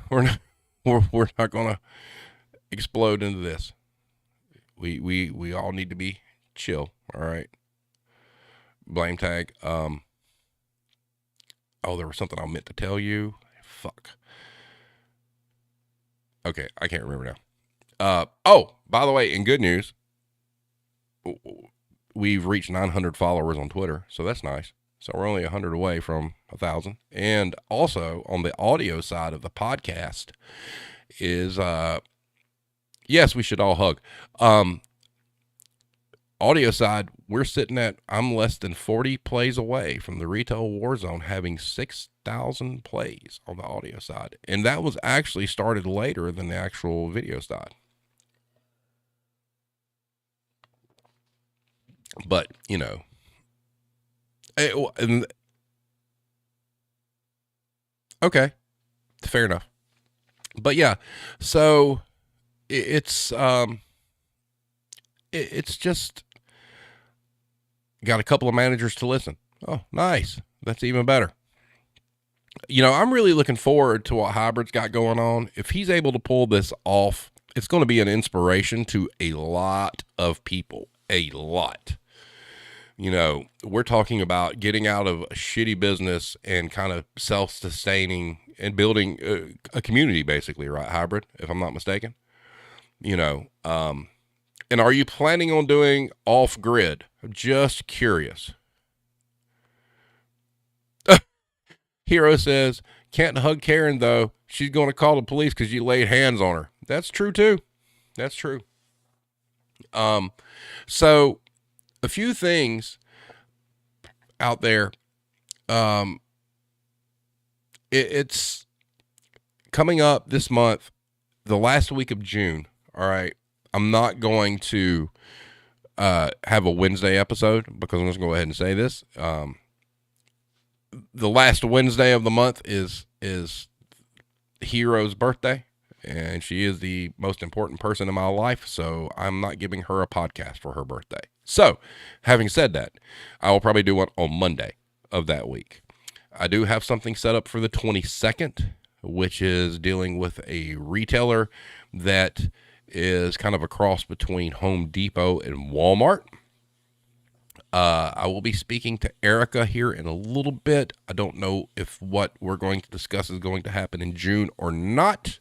We're not going to explode into this. We all need to be chill. All right. Blame tag. There was something I meant to tell you. Fuck. Okay. I can't remember now. By the way, in good news, we've reached 900 followers on Twitter. So that's nice. So we're only 100 away from 1,000. And also on the audio side of the podcast is, yes, we should all hug. Audio side, we're sitting at, I'm less than 40 plays away from the Retail Warzone having 6,000 plays on the audio side. And that was actually started later than the actual video side. But, okay, fair enough. But yeah, so it's just got a couple of managers to listen. Oh, nice. That's even better. I'm really looking forward to what Hybrid's got going on. If he's able to pull this off, it's going to be an inspiration to a lot of people. A lot. We're talking about getting out of a shitty business and kind of self-sustaining and building a community, basically, right, Hybrid, if I'm not mistaken. And are you planning on doing off-grid? I'm just curious. Hero says, can't hug Karen, though. She's going to call the police because you laid hands on her. That's true, too. That's true. So a few things out there. It's coming up this month, the last week of June. All right. I'm not going to have a Wednesday episode because I'm just going to go ahead and say this. The last Wednesday of the month is Hero's birthday, and she is the most important person in my life, so I'm not giving her a podcast for her birthday. So, having said that, I will probably do one on Monday of that week. I do have something set up for the 22nd, which is dealing with a retailer that is kind of a cross between Home Depot and Walmart. I will be speaking to Erica here in a little bit. I don't know if what we're going to discuss is going to happen in June or not.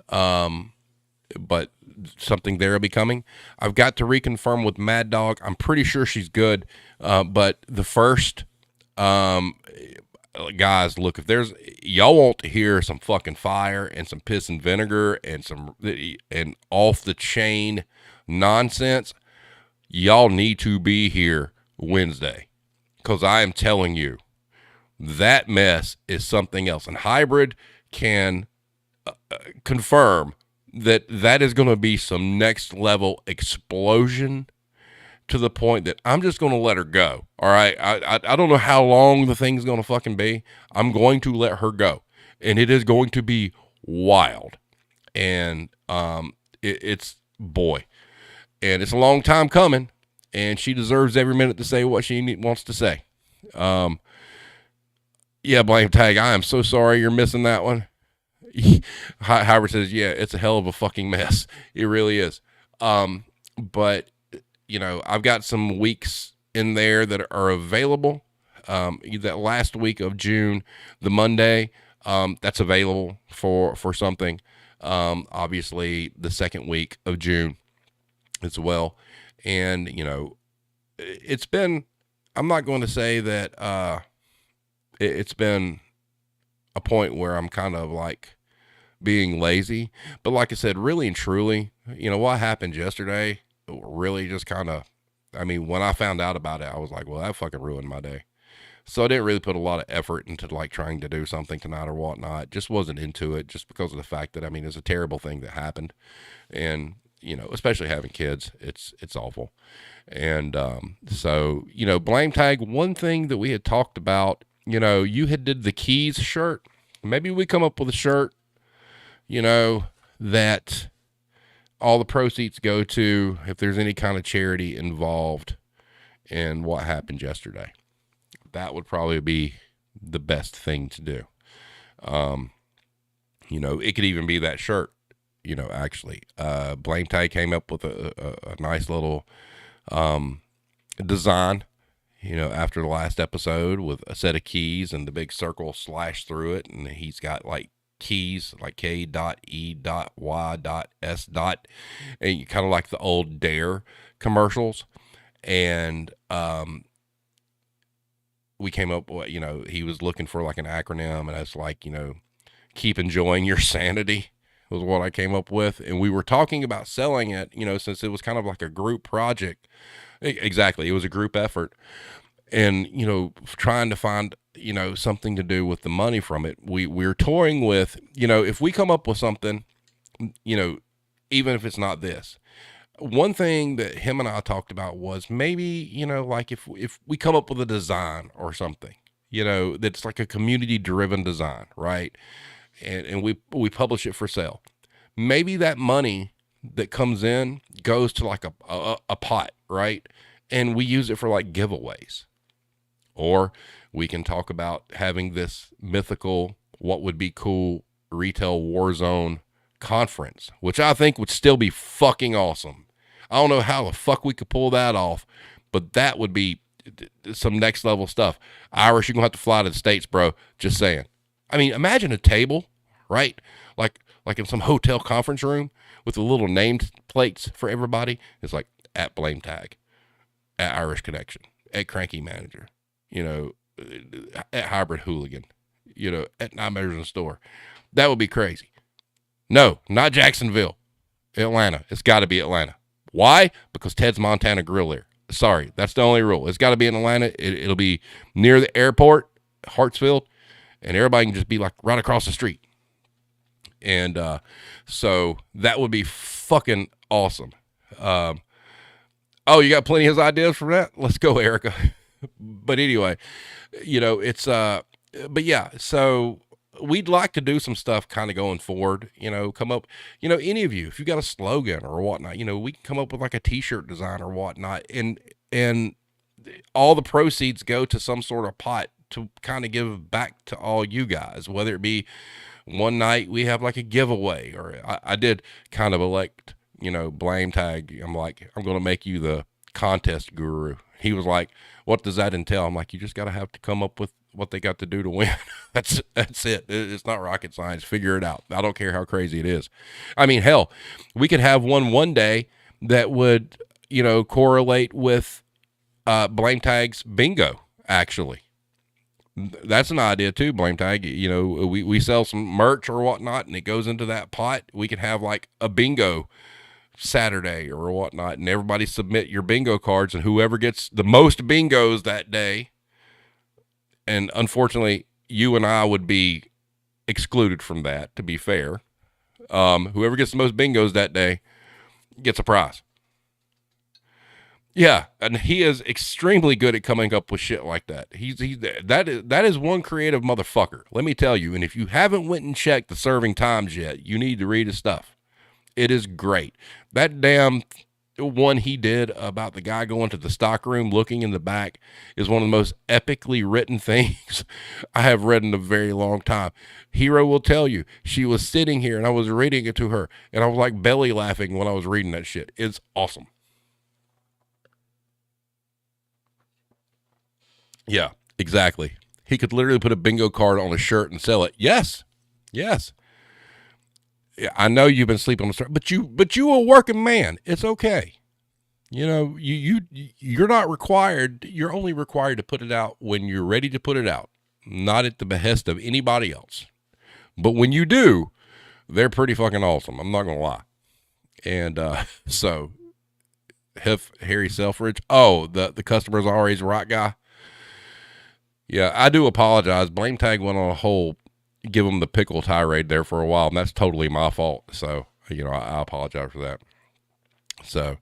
But something there will be coming. I've got to reconfirm with Mad Dog. I'm pretty sure she's good. But the first, guys, look, if there's, y'all want to hear some fucking fire and some piss and vinegar and some, and off the chain nonsense, y'all need to be here Wednesday. Cause I am telling you, that mess is something else. And Hybrid can confirm that is going to be some next level explosion to the point that I'm just going to let her go. All right. I don't know how long the thing's going to fucking be. I'm going to let her go, and it is going to be wild. And, it's boy, and it's a long time coming, and she deserves every minute to say what she wants to say. Yeah, blame tag. I am so sorry you're missing that one. Howard says, yeah, it's a hell of a fucking mess. It really is. But I've got some weeks in there that are available. That last week of June, the Monday, that's available for something. Obviously the second week of June as well. And, it's been, I'm not going to say that, it's been a point where I'm kind of like being lazy, but like I said, really and truly, what happened yesterday really just kind of, when I found out about it, I was like, well, that fucking ruined my day. So I didn't really put a lot of effort into like trying to do something tonight or whatnot. Just wasn't into it just because of the fact that, it's a terrible thing that happened. And, especially having kids, it's awful. And, so, blame tag, one thing that we had talked about, you had did the keys shirt. Maybe we come up with a shirt, that all the proceeds go to, if there's any kind of charity involved in what happened yesterday. That would probably be the best thing to do. It could even be that shirt, actually. Blame Tag came up with a nice little design, after the last episode with a set of keys and the big circle slashed through it. And he's got like keys like K.E.Y.S. and kind of like the old Dare commercials. And, we came up with, he was looking for like an acronym, and it's like, keep enjoying your sanity was what I came up with. And we were talking about selling it, since it was kind of like a group project. Exactly. It was a group effort. And, trying to find, something to do with the money from it. We're toying with, if we come up with something, even if it's not this. One thing that him and I talked about was maybe, like if we come up with a design or something, that's like a community driven design, right? And we publish it for sale. Maybe that money that comes in goes to like a pot, right? And we use it for like giveaways. Or we can talk about having this mythical, what would be cool retail war zone conference, which I think would still be fucking awesome. I don't know how the fuck we could pull that off, but that would be some next level stuff. Irish, you're going to have to fly to the States, bro. Just saying. Imagine a table, right? Like in some hotel conference room with the little named plates for everybody. It's like at Blame Tag, at Irish Connection, at Cranky Manager, at Hybrid Hooligan, at Nightmares in the Store. That would be crazy. No, not Jacksonville, Atlanta. It's got to be Atlanta. Why? Because Ted's Montana Grill there. Sorry, that's the only rule. It's got to be in Atlanta. It'll be near the airport, Hartsfield, and everybody can just be like right across the street. And so that would be fucking awesome. Oh, you got plenty of ideas for that? Let's go, Erica. But anyway, it's but yeah, so we'd like to do some stuff kind of going forward, come up, any of you, if you got a slogan or whatnot, we can come up with like a t-shirt design or whatnot. And all the proceeds go to some sort of pot to kind of give back to all you guys, whether it be one night we have like a giveaway, or I did kind of elect, Blame Tag. I'm like, I'm going to make you the contest guru. He was like, what does that entail? I'm like, you just got to have to come up with what they got to do to win. That's it. It's not rocket science. Figure it out. I don't care how crazy it is. Hell, we could have one day that would, correlate with Blame Tag's bingo, actually. That's an idea too, Blame Tag. We sell some merch or whatnot, and it goes into that pot. We could have like a bingo Saturday or whatnot, and everybody submit your bingo cards, and whoever gets the most bingos that day, and unfortunately you and I would be excluded from that, to be fair, Whoever gets the most bingos that day gets a prize. Yeah, and he is extremely good at coming up with shit like that. That is one creative motherfucker. Let me tell you. And if you haven't went and checked the serving times yet, you need to read his stuff. It is great. That damn one he did about the guy going to the stock room looking in the back is one of the most epically written things I have read in a very long time. Hero will tell you, she was sitting here and I was reading it to her and I was like belly laughing when I was reading that shit. It's awesome. Yeah, exactly. He could literally put a bingo card on a shirt and sell it. Yes. Yes. Yeah, I know you've been sleeping on the start, but you a working man. It's okay. You know, you're not required. You're only required to put it out when you're ready to put it out, not at the behest of anybody else. But when you do, they're pretty fucking awesome. I'm not gonna lie. And so, Harry Selfridge. Oh, the customer's always right guy. Yeah, I do apologize. Blame Tag went on a whole give him the pickle tirade there for a while, and that's totally my fault. So, I apologize for that. So,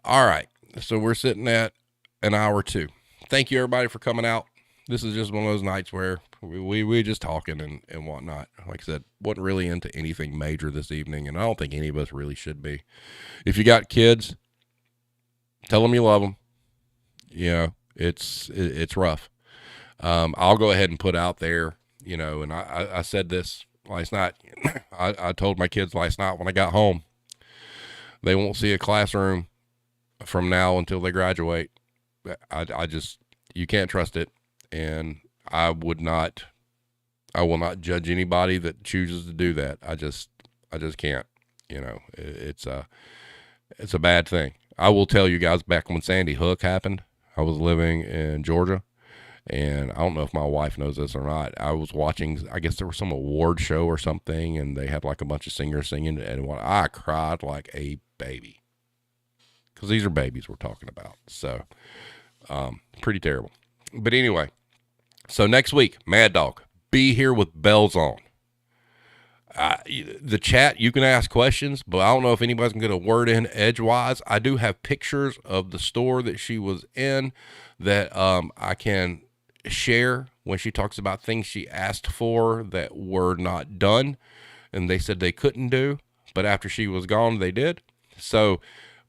all right. So we're sitting at an hour 2. Thank you everybody for coming out. This is just one of those nights where we just talking and whatnot. Like I said, wasn't really into anything major this evening, and I don't think any of us really should be. If you got kids, tell them you love them. It's rough. I'll go ahead and put out there, and I said this last night. I told my kids last night when I got home, they won't see a classroom from now until they graduate. I just, you can't trust it. And I will not judge anybody that chooses to do that. I just can't, it's a bad thing. I will tell you guys, back when Sandy Hook happened, I was living in Georgia, and I don't know if my wife knows this or not. I was watching, I guess there was some award show or something, and they had like a bunch of singers singing, and I cried like a baby. Because these are babies we're talking about. So, pretty terrible. But anyway, so next week, Mad Dog, be here with bells on. The chat, you can ask questions, but I don't know if anybody's going to get a word in edgewise. I do have pictures of the store that she was in that I can share when she talks about things she asked for that were not done, and they said they couldn't do, but after she was gone, they did. So,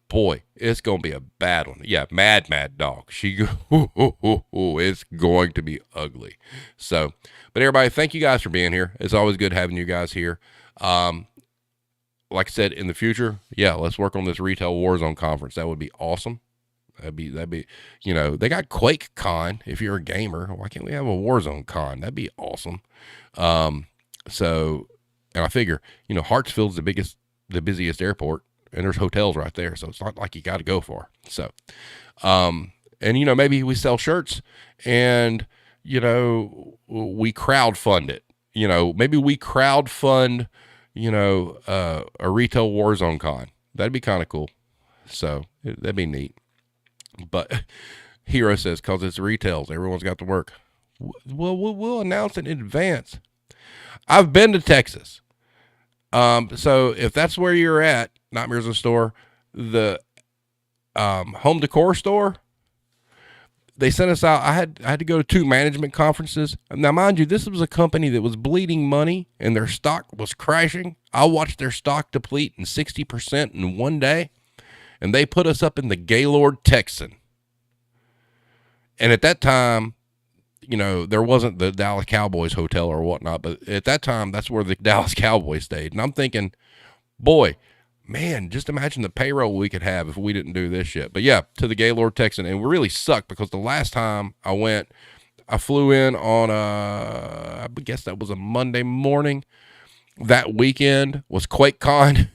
boy, it's going to be a bad one. Yeah, mad dog. It's going to be ugly. So, but everybody, thank you guys for being here. It's always good having you guys here. Like I said, in the future, yeah, let's work on this Retail Warzone conference. That would be awesome. That'd be, they got Quake Con. If you're a gamer, why can't we have a Warzone Con? That'd be awesome. So, and I figure, Hartsfield's the busiest airport, and there's hotels right there. So it's not like you got to go far. So, and maybe we sell shirts and, we crowdfund it, maybe we crowdfund, a Retail Warzone Con. That'd be kind of cool. So that'd be neat. But Hero says, cause it's retails, everyone's got to work. Well, we'll announce it in advance. I've been to Texas. So if that's where you're at, Nightmares of the Store, the home decor store, they sent us out. I had to go to 2 management conferences. Now, mind you, this was a company that was bleeding money and their stock was crashing. I watched their stock deplete in 60% in one day, and they put us up in the Gaylord Texan. And at that time, there wasn't the Dallas Cowboys hotel or whatnot, but at that time, that's where the Dallas Cowboys stayed. And I'm thinking, boy, man, just imagine the payroll we could have if we didn't do this shit. But yeah, to the Gaylord Texan. And we really sucked because the last time I went, I flew in on I guess that was a Monday morning. That weekend was QuakeCon,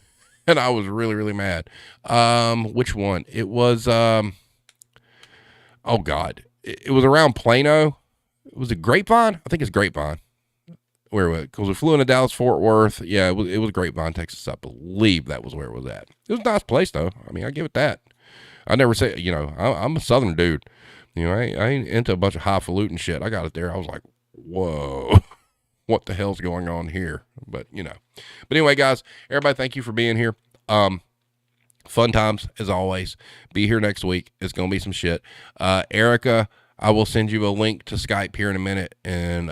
and I was really, really mad. Which one? It was, oh God. It was around Plano. Was it Grapevine? I think it's Grapevine. Where was it? Because we flew into Dallas, Fort Worth. Yeah, it was Grapevine, Texas. I believe that was where it was at. It was a nice place, though. I mean, I give it that. I never say, I'm a Southern dude. I ain't into a bunch of highfalutin shit. I got it there. I was like, whoa. what the hell's going on here? But but anyway, guys, everybody, thank you for being here. Fun times as always. Be here next week. It's going to be some shit. Erica, I will send you a link to Skype here in a minute. And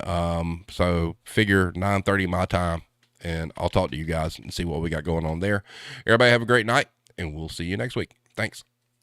so figure 9:30 my time, and I'll talk to you guys and see what we got going on there. Everybody have a great night, and we'll see you next week. Thanks.